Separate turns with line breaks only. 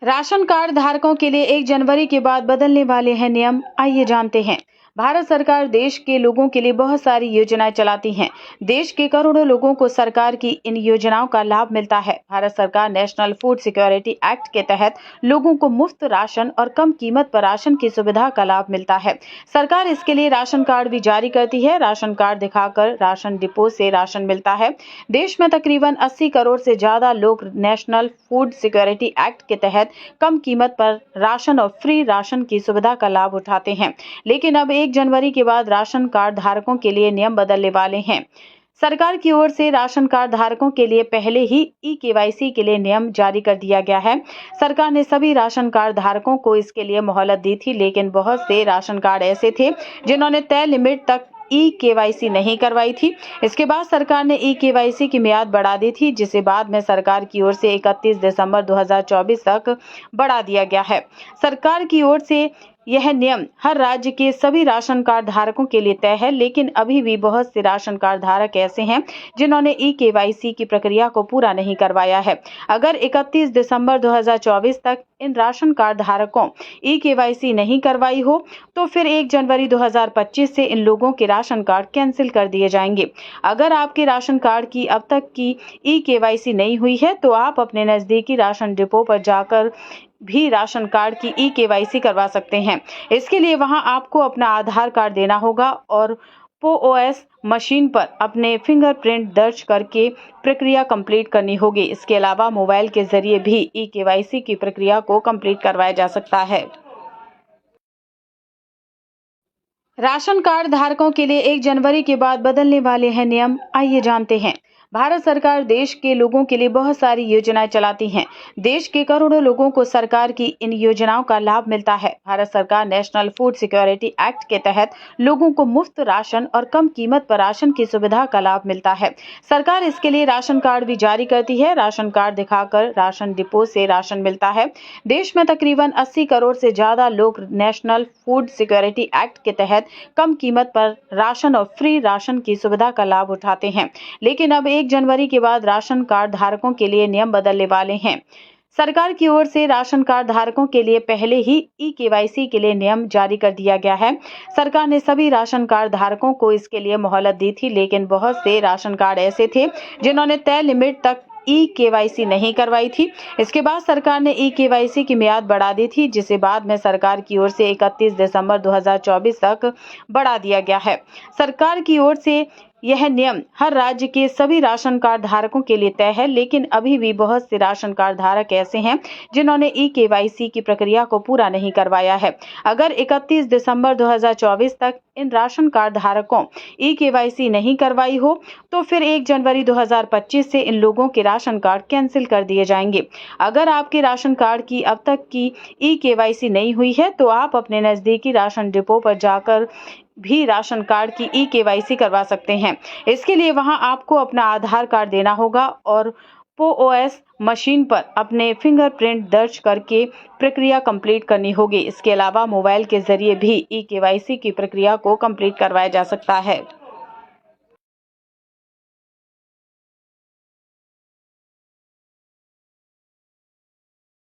Ration card धारकों के लिए 1 जनवरी के बाद बदलने वाले हैं नियम, आइए जानते हैं। भारत सरकार देश के लोगों के लिए बहुत सारी योजनाएं चलाती हैं। देश के करोड़ों लोगों को सरकार की इन योजनाओं का लाभ मिलता है। भारत सरकार नेशनल फूड सिक्योरिटी एक्ट के तहत लोगों को मुफ्त राशन और कम कीमत पर राशन की सुविधा का लाभ मिलता है। सरकार इसके लिए राशन कार्ड भी जारी करती है। राशन कार्ड दिखाकर राशन डिपो से राशन मिलता है। देश में तकरीबन 80 करोड़ से ज्यादा लोग नेशनल फूड सिक्योरिटी एक्ट के तहत कम कीमत पर राशन और फ्री राशन की सुविधा का लाभ उठाते हैं। लेकिन अब 1 जनवरी के बाद राशन कार्ड धारकों के लिए नियम बदलने वाले हैं। सरकार की ओर से राशन कार्ड धारकों के लिए पहले ही ई-केवाईसी के लिए नियम जारी कर दिया गया है। सरकार ने सभी राशन कार्ड धारकों को इसके लिए मोहलत दी थी, लेकिन बहुत से राशन कार्ड ऐसे थे जिन्होंने तय लिमिट तक ई-केवाईसी नहीं करवाई थी। इसके बाद सरकार ने ई-केवाईसी की मियाद बढ़ा दी थी, जिसे बाद में सरकार की ओर से 31 दिसंबर 2024 तक बढ़ा दिया गया है। सरकार की ओर से यह नियम हर राज्य के सभी राशन कार्ड धारकों के लिए तय है, लेकिन अभी भी बहुत से राशन कार्ड धारक ऐसे हैं जिन्होंने ई-केवाईसी की प्रक्रिया को पूरा नहीं करवाया है। अगर 31 दिसंबर 2024 तक इन राशन कार्ड धारकों ई-केवाईसी नहीं करवाई हो तो फिर 1 जनवरी 2025 से इन लोगों के राशन कार्ड कैंसिल कर दिए जाएंगे। अगर आपके राशन कार्ड की अब तक की ई-केवाईसी नहीं हुई है तो आप अपने नजदीकी राशन डिपो पर जाकर भी राशन कार्ड की ई-केवाईसी करवा सकते हैं। इसके लिए वहां आपको अपना आधार कार्ड देना होगा और पीओएस मशीन पर अपने फिंगरप्रिंट दर्ज करके प्रक्रिया कंप्लीट करनी होगी। इसके अलावा मोबाइल के जरिए भी ई-केवाईसी की प्रक्रिया को कंप्लीट करवाया जा सकता है। राशन कार्ड धारकों के लिए 1 जनवरी के बाद बदलने वाले हैं नियम, आइए जानते हैं। भारत सरकार देश के लोगों के लिए बहुत सारी योजनाएं चलाती हैं। देश के करोड़ों लोगों को सरकार की इन योजनाओं का लाभ मिलता है। भारत सरकार नेशनल फूड सिक्योरिटी एक्ट के तहत लोगों को मुफ्त राशन और कम कीमत पर राशन की सुविधा का लाभ मिलता है। सरकार इसके लिए राशन कार्ड भी जारी करती है। राशन कार्ड दिखाकर राशन डिपो से राशन मिलता है। देश में तकरीबन 80 करोड़ से ज्यादा लोग नेशनल फूड सिक्योरिटी एक्ट के तहत कम कीमत पर राशन और फ्री राशन की सुविधा का लाभ उठाते हैं। लेकिन अब 1 जनवरी के बाद राशन कार्ड धारकों के लिए नियम बदलने वाले हैं। सरकार की ओर से राशन कार्ड धारकों के लिए पहले ही ई-केवाईसी के लिए नियम जारी कर दिया गया है। सरकार ने सभी राशन कार्ड धारकों को इसके लिए मोहलत दी थी, लेकिन बहुत से राशन कार्ड ऐसे थे जिन्होंने तय लिमिट तक ई-केवाईसी नहीं करवाई थी। इसके बाद सरकार ने ई-केवाईसी की मियाद बढ़ा दी थी, जिसे बाद में सरकार की ओर से 31 दिसंबर 2024 तक बढ़ा दिया गया है। सरकार की ओर से यह नियम हर राज्य के सभी राशन कार्ड धारकों के लिए तय है, लेकिन अभी भी बहुत से राशन कार्ड धारक ऐसे हैं जिन्होंने ई-केवाईसी की प्रक्रिया को पूरा नहीं करवाया है। अगर 31 दिसंबर 2024 तक इन राशन कार्ड धारकों ई-केवाईसी नहीं करवाई हो तो फिर 1 जनवरी 2025 से इन लोगों के राशन कार्ड कैंसिल कर दिए जाएंगे। अगर आपके राशन कार्ड की अब तक की ई-केवाईसी नहीं हुई है तो आप अपने नजदीकी राशन डिपो पर जाकर भी राशन कार्ड की ई-केवाईसी करवा सकते हैं। इसके लिए वहां आपको अपना आधार कार्ड देना होगा और पीओएस मशीन पर अपने फिंगरप्रिंट दर्ज करके प्रक्रिया कंप्लीट करनी होगी। इसके अलावा मोबाइल के जरिए भी ई-केवाईसी की प्रक्रिया को कंप्लीट करवाया जा सकता है।